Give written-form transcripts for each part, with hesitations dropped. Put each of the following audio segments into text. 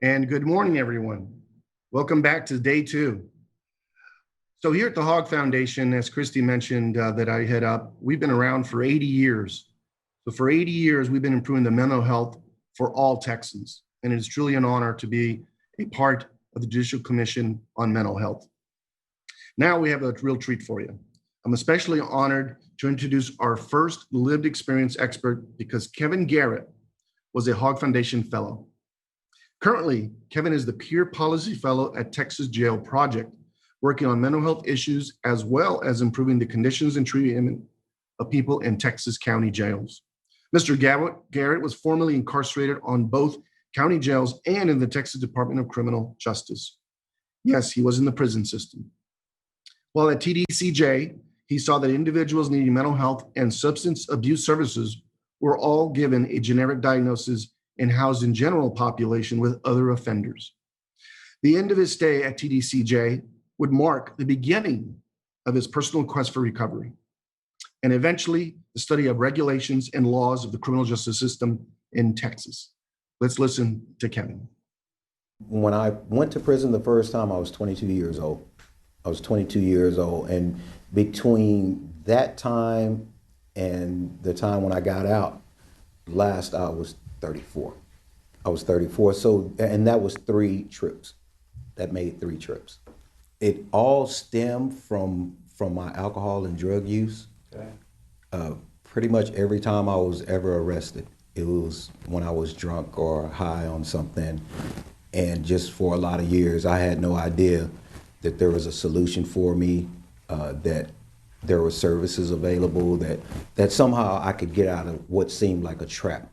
And good morning, everyone. Welcome back to day two. So here at the Hog Foundation, as Christy mentioned, that I head up, we've been around for 80 years. So for 80 years, we've been improving the mental health for all Texans. And it is truly an honor to be a part of the Judicial Commission on Mental Health. Now we have a real treat for you. I'm especially honored to introduce our first lived experience expert because Kevin Garrett was a Hog Foundation Fellow. Currently, Kevin is the Peer Policy Fellow at Texas Jail Project, working on mental health issues as well as improving the conditions and treatment of people in Texas county jails. Mr. Garrett was formerly incarcerated on both county jails and in the Texas Department of Criminal Justice. Yes, he was in the prison system. While at TDCJ, he saw that individuals needing mental health and substance abuse services were all given a generic diagnosis and housed in general population with other offenders. The end of his stay at TDCJ would mark the beginning of his personal quest for recovery, and eventually the study of regulations and laws of the criminal justice system in Texas. Let's listen to Kevin. When I went to prison the first time, I was 22 years old. And between that time and the time when I got out, last I was 34. So, and that was 3 trips. That made 3 trips. It all stemmed from my alcohol and drug use. Okay. Pretty much every time I was ever arrested, it was when I was drunk or high on something. And just for a lot of years, I had no idea that there was a solution for me, that there were services available, that somehow I could get out of what seemed like a trap.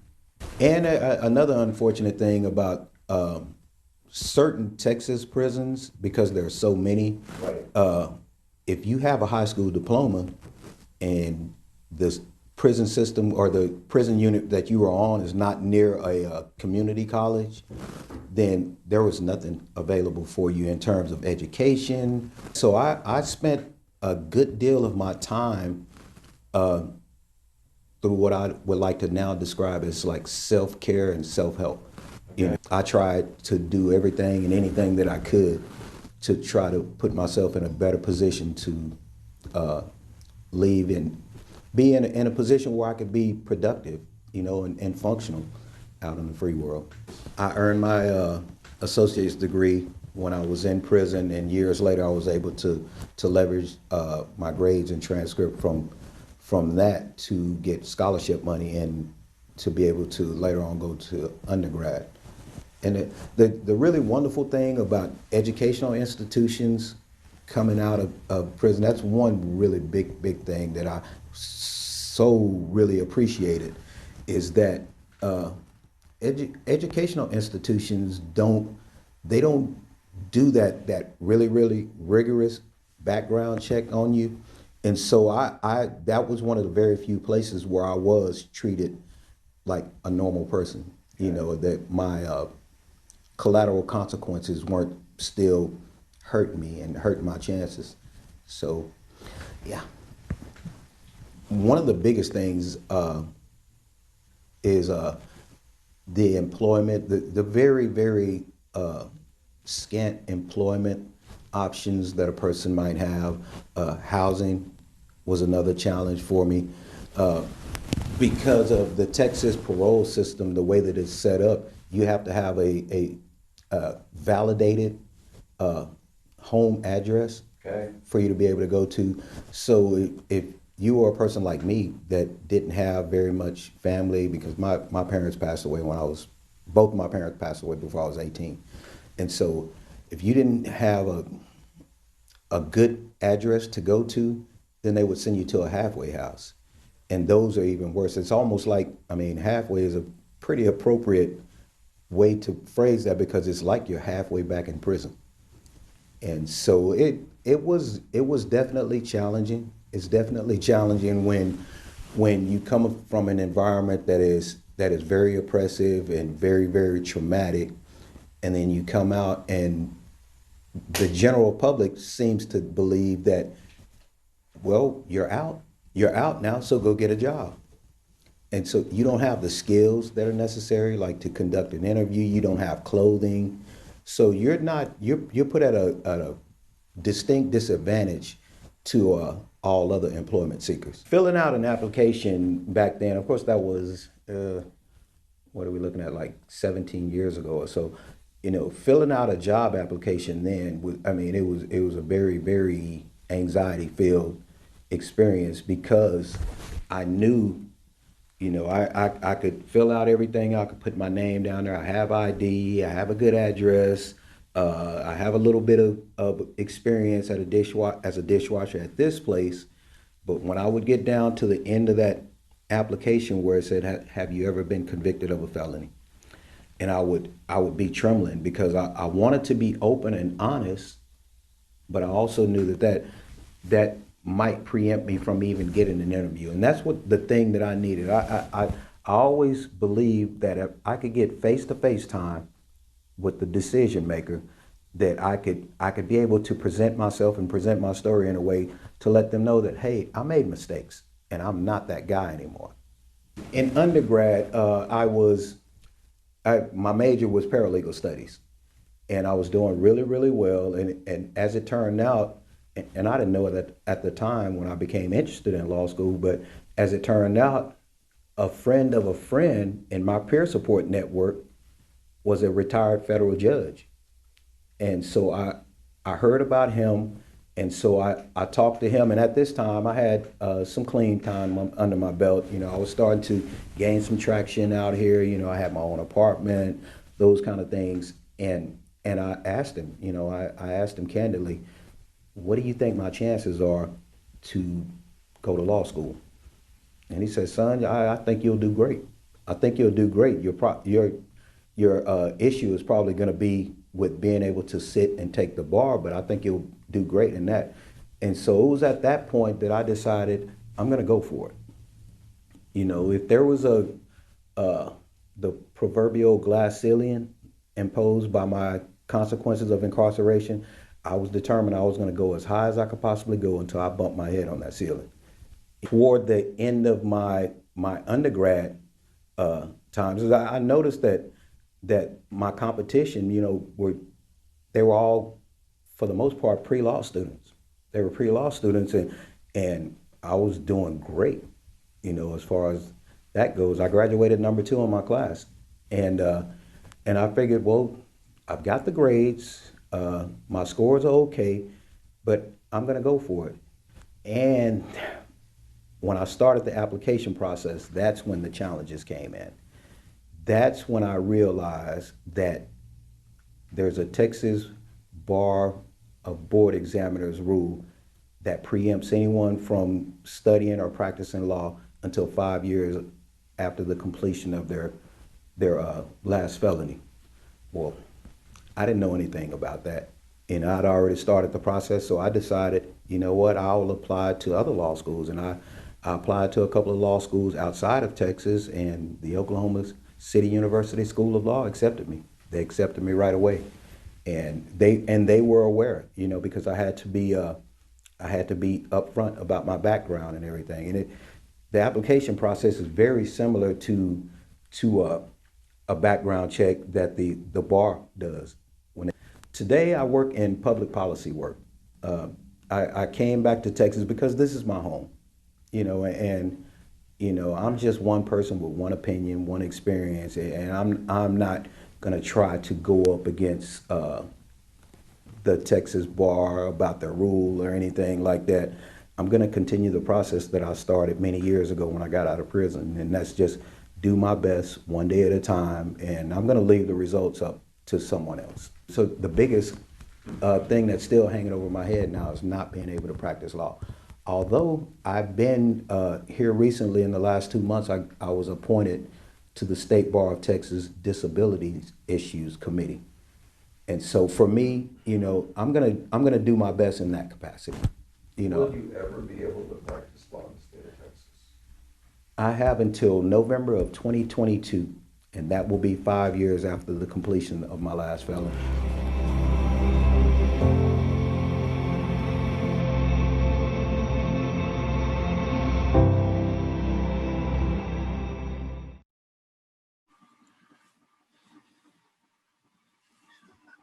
And another unfortunate thing about certain Texas prisons, because there are so many, if you have a high school diploma and the prison system or the prison unit that you were on is not near a community college, then there was nothing available for you in terms of education. So I spent a good deal of my time through what I would like to now describe as like self-care and self-help. Okay. You know, I tried to do everything and anything that I could to try to put myself in a better position to leave and be in a position where I could be productive, you know, and functional out in the free world. I earned my associate's degree when I was in prison, and years later I was able to leverage my grades and transcript from that to get scholarship money and to be able to later on go to undergrad. And the really wonderful thing about educational institutions coming out of prison, that's one really big thing that I so really appreciated, is that educational institutions don't do that really rigorous background check on you. And so I that was one of the very few places where I was treated like a normal person, you know, that my collateral consequences weren't still hurting me and hurting my chances. So, yeah. One of the biggest things is the employment, the very scant employment options that a person might have. Housing was another challenge for me. Because of the Texas parole system, the way that it's set up, you have to have a validated home address, okay, for you to be able to go to. So if you were a person like me that didn't have very much family, because my parents passed away both of my parents passed away before I was 18. And so if you didn't have a good address to go to, then they would send you to a halfway house. And those are even worse. It's almost like, I mean, halfway is a pretty appropriate way to phrase that, because it's like you're halfway back in prison. And so it was definitely challenging. It's definitely challenging when you come from an environment that is very oppressive and very traumatic, and then you come out and the general public seems to believe that, well, you're out now, so go get a job. And so you don't have the skills that are necessary, like to conduct an interview. You don't have clothing, so you're put at a distinct disadvantage to all other employment seekers. Filling out an application back then, of course, that was what are we looking at, like 17 years ago or so. Filling out a job application then was, it was a very, very anxiety filled experience, because I knew, I could fill out everything. I could put my name down there. I have ID. I have a good address. I have a little bit of experience as a dishwasher at this place. But when I would get down to the end of that application where it said, have you ever been convicted of a felony? And I would be trembling, because I wanted to be open and honest, but I also knew that might preempt me from even getting an interview. And that's what the thing that I needed. I always believed that if I could get face-to-face time with the decision maker, that I could be able to present myself and present my story in a way to let them know that, hey, I made mistakes and I'm not that guy anymore. In undergrad, my major was paralegal studies, and I was doing really, really well. And as it turned out, and I didn't know it at the time when I became interested in law school, but as it turned out, a friend of a friend in my peer support network was a retired federal judge. And so I heard about him, and so I talked to him. And at this time, I had some clean time under my belt. I was starting to gain some traction out here. I had my own apartment, those kind of things. And I asked him, I asked him candidly, what do you think my chances are to go to law school? And he said, son, I think you'll do great. I think you'll do great. Your issue is probably going to be with being able to sit and take the bar, but I think you'll do great in that. And so it was at that point that I decided I'm going to go for it. If there was the proverbial glass ceiling imposed by my consequences of incarceration, I was determined I was going to go as high as I could possibly go until I bumped my head on that ceiling. Toward the end of my undergrad times, I noticed that my competition, they were all, for the most part, pre-law students. They were pre-law students, and I was doing great, as far as that goes. I graduated number 2 in my class, and I figured, well, I've got the grades. My scores are okay, but I'm going to go for it. And when I started the application process, that's when the challenges came in. That's when I realized that there's a Texas Bar of Board Examiners rule that preempts anyone from studying or practicing law until 5 years after the completion of their last felony. Well, I didn't know anything about that, and I'd already started the process, so I decided, you know what, I'll apply to other law schools. And I applied to a couple of law schools outside of Texas, and the Oklahoma City University School of Law accepted me. They accepted me right away, and they were aware, because I had to be upfront about my background and everything. And the application process is very similar to a background check that the bar does. Today I work in public policy work. I came back to Texas because this is my home, and I'm just one person with one opinion, one experience, and I'm not gonna try to go up against the Texas bar about their rule or anything like that. I'm gonna continue the process that I started many years ago when I got out of prison, and that's just do my best one day at a time, and I'm gonna leave the results up to someone else. So the biggest thing that's still hanging over my head now is not being able to practice law. Although I've been here recently in the last 2 months, I was appointed to the State Bar of Texas Disability Issues Committee. And so for me, I'm gonna do my best in that capacity. Will you ever be able to practice law in the state of Texas? I have until November of 2022, and that will be 5 years after the completion of my last felony.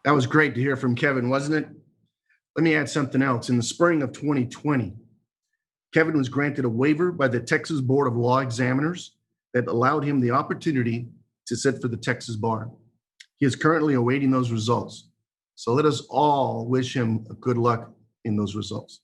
That was great to hear from Kevin, wasn't it? Let me add something else. In the spring of 2020, Kevin was granted a waiver by the Texas Board of Law Examiners that allowed him the opportunity to sit for the Texas bar. He is currently awaiting those results. So let us all wish him good luck in those results.